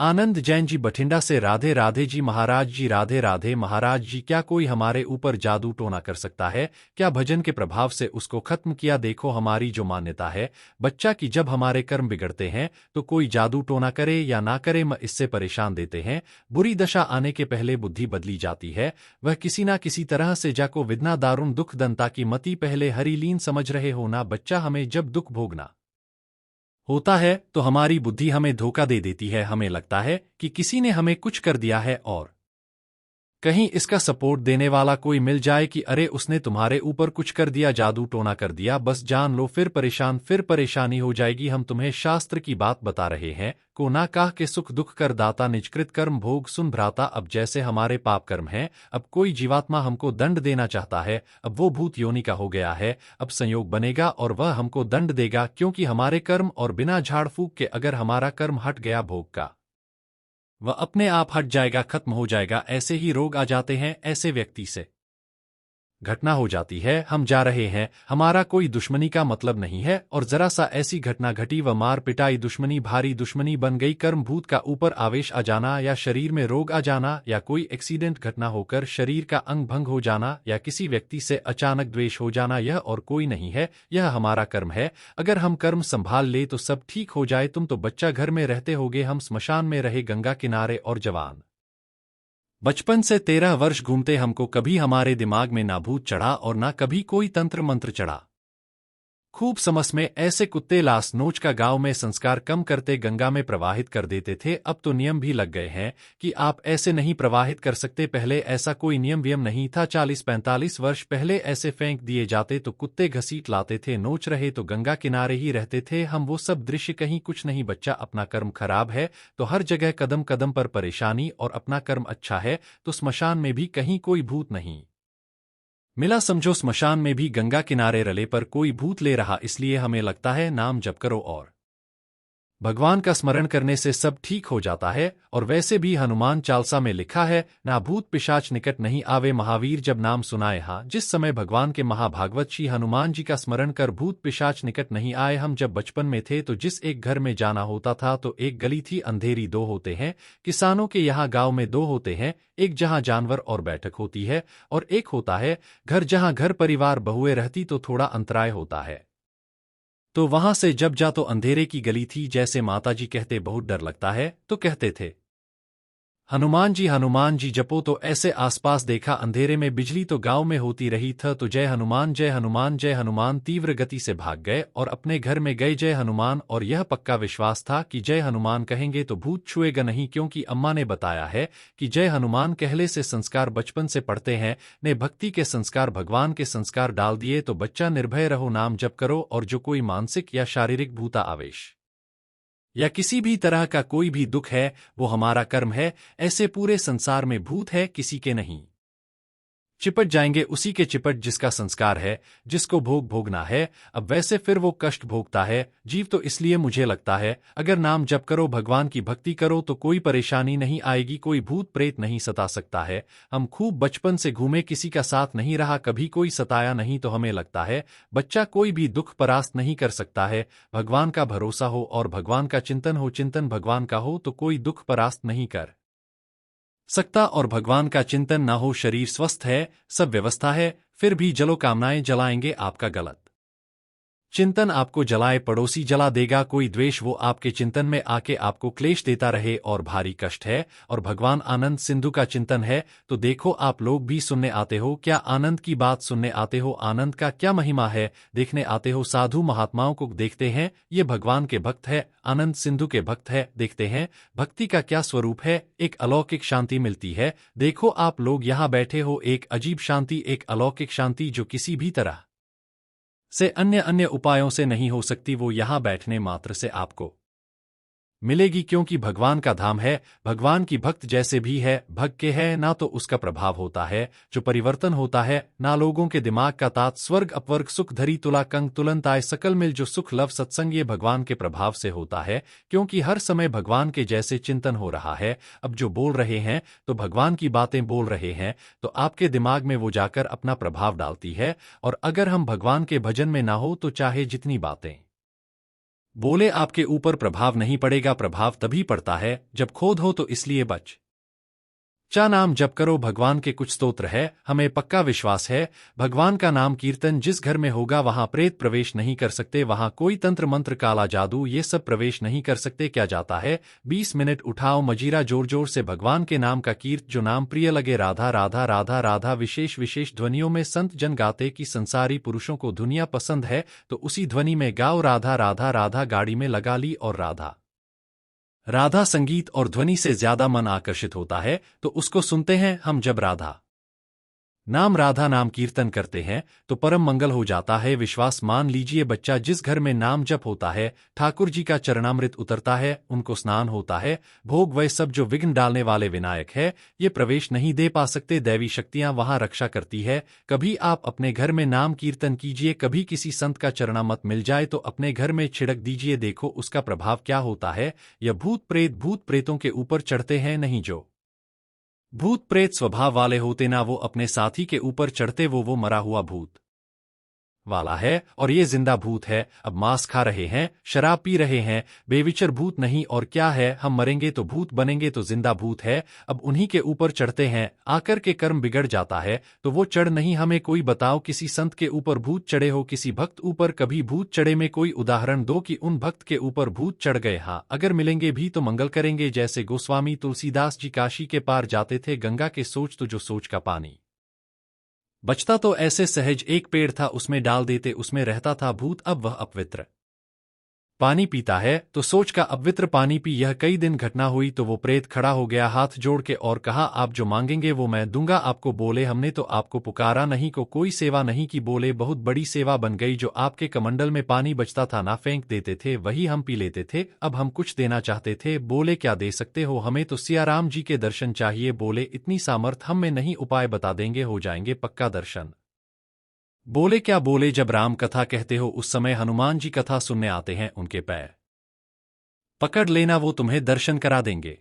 आनंद जैन जी बठिंडा से। राधे राधे जी महाराज जी। राधे राधे महाराज जी। क्या कोई हमारे ऊपर जादू टोना कर सकता है क्या भजन के प्रभाव से उसको खत्म किया? देखो हमारी जो मान्यता है बच्चा की, जब हमारे कर्म बिगड़ते हैं तो कोई जादू टोना करे या ना करे म इससे परेशान देते हैं। बुरी दशा आने के पहले बुद्धि बदली जाती है। वह किसी ना किसी तरह से जाको विद्ना दारुण दुख दंता की मति पहले हरिलीन समझ रहे हो ना बच्चा। हमें जब दुख भोगना होता है तो हमारी बुद्धि हमें धोखा दे देती है। हमें लगता है कि किसी ने हमें कुछ कर दिया है और कहीं इसका सपोर्ट देने वाला कोई मिल जाए कि अरे उसने तुम्हारे ऊपर कुछ कर दिया, जादू टोना कर दिया, बस जान लो फिर परेशानी हो जाएगी। हम तुम्हें शास्त्र की बात बता रहे हैं। को ना कह के सुख दुख कर दाता, निजकृत कर्म भोग सुन भ्राता। अब जैसे हमारे पाप कर्म हैं, अब कोई जीवात्मा हमको दंड देना चाहता है। अब वो भूत योनि का हो गया है। अब संयोग बनेगा और वह हमको दंड देगा, क्योंकि हमारे कर्म और बिना झाड़ फूक के अगर हमारा कर्म हट गया भोग का, वह अपने आप हट जाएगा, खत्म हो जाएगा। ऐसे ही रोग आ जाते हैं, ऐसे व्यक्ति से घटना हो जाती है। हम जा रहे हैं, हमारा कोई दुश्मनी का मतलब नहीं है और जरा सा ऐसी घटना घटी व मार पिटाई, दुश्मनी भारी दुश्मनी बन गई। कर्म भूत का ऊपर आवेश आ जाना या शरीर में रोग आ जाना या कोई एक्सीडेंट घटना होकर शरीर का अंग भंग हो जाना या किसी व्यक्ति से अचानक द्वेष हो जाना, यह और कोई नहीं है, यह हमारा कर्म है। अगर हम कर्म संभाल ले तो सब ठीक हो जाए। तुम तो बच्चा घर में रहते होगे, हम स्मशान में रहे गंगा किनारे और जवान बचपन से 13 वर्ष घूमते, हमको कभी हमारे दिमाग में ना भूत चढ़ा और ना कभी कोई तंत्र मंत्र चढ़ा। खूब समस में ऐसे कुत्ते लास नोच का गांव में संस्कार कम करते गंगा में प्रवाहित कर देते थे। अब तो नियम भी लग गए हैं कि आप ऐसे नहीं प्रवाहित कर सकते। पहले ऐसा कोई नियम वियम नहीं था। 40-45 वर्ष पहले ऐसे फेंक दिए जाते तो कुत्ते घसीट लाते थे, नोच रहे तो गंगा किनारे ही रहते थे हम। वो सब दृश्य कहीं कुछ नहीं। बच्चा अपना कर्म खराब है तो हर जगह कदम कदम पर परेशानी, और अपना कर्म अच्छा है तो स्मशान में भी कहीं कोई भूत नहीं मिला। समझो स्मशान में भी गंगा किनारे रले पर कोई भूत ले रहा, इसलिए हमें लगता है नाम जप करो और भगवान का स्मरण करने से सब ठीक हो जाता है। और वैसे भी हनुमान चालीसा में लिखा है, ना भूत पिशाच निकट नहीं आवे। महावीर जब नाम सुनाए, हाँ जिस समय भगवान के महाभागवत श्री हनुमान जी का स्मरण कर भूत पिशाच निकट नहीं आए। हम जब बचपन में थे तो जिस एक घर में जाना होता था तो एक गली थी अंधेरी। दो होते हैं किसानों के यहाँ गांव में, दो होते हैं, एक जहाँ जानवर और बैठक होती है और एक होता है घर जहाँ घर परिवार बहुएं रहती तो थोड़ा अंतराय होता है। तो वहां से जब जा तो अंधेरे की गली थी। जैसे माताजी कहते बहुत डर लगता है तो कहते थे हनुमान जी जपो। तो ऐसे आसपास देखा अंधेरे में बिजली तो गांव में होती रही था, तो जय हनुमान जय हनुमान जय हनुमान तीव्र गति से भाग गए और अपने घर में गए जय हनुमान। और यह पक्का विश्वास था कि जय हनुमान कहेंगे तो भूत छुएगा नहीं, क्योंकि अम्मा ने बताया है कि जय हनुमान कहले से संस्कार बचपन से पढ़ते हैं ने भक्ति के संस्कार, भगवान के संस्कार डाल दिए। तो बच्चा निर्भय रहो, नाम जप करो और जो कोई मानसिक या शारीरिक भूता आवेश या किसी भी तरह का कोई भी दुख है वो हमारा कर्म है। ऐसे पूरे संसार में भूत है किसी के नहीं, चिपट जाएंगे उसी के चिपट जिसका संस्कार है, जिसको भोग भोगना है। अब वैसे फिर वो कष्ट भोगता है जीव। तो इसलिए मुझे लगता है अगर नाम जप करो, भगवान की भक्ति करो तो कोई परेशानी नहीं आएगी, कोई भूत प्रेत नहीं सता सकता है। हम खूब बचपन से घूमे, किसी का साथ नहीं रहा, कभी कोई सताया नहीं, तो हमें लगता है बच्चा कोई भी दुख परास्त नहीं कर सकता है। भगवान का भरोसा हो और भगवान का चिंतन हो, चिंतन भगवान का हो तो कोई दुख परास्त नहीं कर सकता। और भगवान का चिंतन ना हो, शरीर स्वस्थ है, सब व्यवस्था है, फिर भी जलो कामनाएं जलाएंगे आपका गलत चिंतन आपको जलाए, पड़ोसी जला देगा, कोई द्वेष वो आपके चिंतन में आके आपको क्लेश देता रहे और भारी कष्ट है। और भगवान आनंद सिंधु का चिंतन है तो देखो आप लोग भी सुनने आते हो, क्या आनंद की बात सुनने आते हो? आनंद का क्या महिमा है देखने आते हो? साधु महात्माओं को देखते हैं, ये भगवान के भक्त है, आनंद सिंधु के भक्त है, देखते हैं भक्ति का क्या स्वरूप है। एक अलौकिक शांति मिलती है। देखो आप लोग यहाँ बैठे हो, एक अजीब शांति, एक अलौकिक शांति जो किसी भी तरह से अन्य उपायों से नहीं हो सकती, वो यहाँ बैठने मात्र से आपको मिलेगी, क्योंकि भगवान का धाम है। भगवान की भक्त जैसे भी है, भक्त के है ना तो उसका प्रभाव होता है जो परिवर्तन होता है, ना लोगों के दिमाग का तात। स्वर्ग अपवर्ग सुख धरी तुला कंग तुलनताय सकल मिल, जो सुख लव सत्संग ये भगवान के प्रभाव से होता है, क्योंकि हर समय भगवान के जैसे चिंतन हो रहा है। अब जो बोल रहे हैं तो भगवान की बातें बोल रहे हैं, तो आपके दिमाग में वो जाकर अपना प्रभाव डालती है। और अगर हम भगवान के भजन में ना हो तो चाहे जितनी बातें बोले आपके ऊपर प्रभाव नहीं पड़ेगा, प्रभाव तभी पड़ता है जब खोद हो, तो इसलिए बच चा नाम जप करो। भगवान के कुछ स्तोत्र है, हमें पक्का विश्वास है भगवान का नाम कीर्तन जिस घर में होगा वहां प्रेत प्रवेश नहीं कर सकते, वहां कोई तंत्र मंत्र काला जादू ये सब प्रवेश नहीं कर सकते। क्या जाता है 20 मिनट उठाओ मजीरा जोर जोर से भगवान के नाम का कीर्त, जो नाम प्रिय लगे राधा राधा राधा राधा। विशेष विशेष ध्वनियों में संत जन गाते कि संसारी पुरुषों को दुनिया पसंद है तो उसी ध्वनि में गाओ राधा राधा राधा। गाड़ी में लगा ली और राधा राधा संगीत और ध्वनि से ज्यादा मन आकर्षित होता है तो उसको सुनते हैं हम। जब राधा राधा नाम कीर्तन करते हैं तो परम मंगल हो जाता है। विश्वास मान लीजिए बच्चा, जिस घर में नाम जप होता है ठाकुर जी का चरणामृत उतरता है, उनको स्नान होता है, भोग वह सब जो विघ्न डालने वाले विनायक है ये प्रवेश नहीं दे पा सकते। दैवी शक्तियां वहां रक्षा करती है। कभी आप अपने घर में नाम कीर्तन कीजिए, कभी किसी संत का चरणामृत मिल जाए तो अपने घर में छिड़क दीजिए, देखो उसका प्रभाव क्या होता है। यह भूत प्रेतों के ऊपर चढ़ते हैं नहीं, जो भूत प्रेत स्वभाव वाले होते ना वो अपने साथी के ऊपर चढ़ते, वो मरा हुआ भूत वाला है और ये जिंदा भूत है। अब मांस खा रहे हैं, शराब पी रहे हैं, बेविचर भूत नहीं और क्या है, हम मरेंगे तो भूत बनेंगे, तो जिंदा भूत है। अब उन्हीं के ऊपर चढ़ते हैं, आकर के कर्म बिगड़ जाता है तो वो चढ़ नहीं। हमें कोई बताओ किसी संत के ऊपर भूत चढ़े हो, किसी भक्त ऊपर कभी भूत चढ़े में कोई उदाहरण दो कि उन भक्त के ऊपर भूत चढ़ गए। हाँ, अगर मिलेंगे भी तो मंगल करेंगे। जैसे गोस्वामी तुलसीदास जी काशी के पार जाते थे, गंगा के सोच तो जो सोच का पानी बचता तो ऐसे सहज एक पेड़ था उसमें डाल देते, उसमें रहता था भूत। अब वह अपवित्र पानी पीता है तो सोच का अपवित्र पानी पी। यह कई दिन घटना हुई तो वो प्रेत खड़ा हो गया हाथ जोड़ के और कहा आप जो मांगेंगे वो मैं दूंगा आपको। बोले हमने तो आपको पुकारा नहीं, को कोई सेवा नहीं की। बोले बहुत बड़ी सेवा बन गई, जो आपके कमंडल में पानी बचता था ना फेंक देते थे वही हम पी लेते थे, अब हम कुछ देना चाहते थे। बोले क्या दे सकते हो, हमें तो सियाराम जी के दर्शन चाहिए। बोले इतनी सामर्थ हम में नहीं, उपाय बता देंगे हो जाएंगे पक्का दर्शन। बोले क्या, बोले जब राम कथा कहते हो उस समय हनुमान जी कथा सुनने आते हैं, उनके पैर पकड़ लेना वो तुम्हें दर्शन करा देंगे।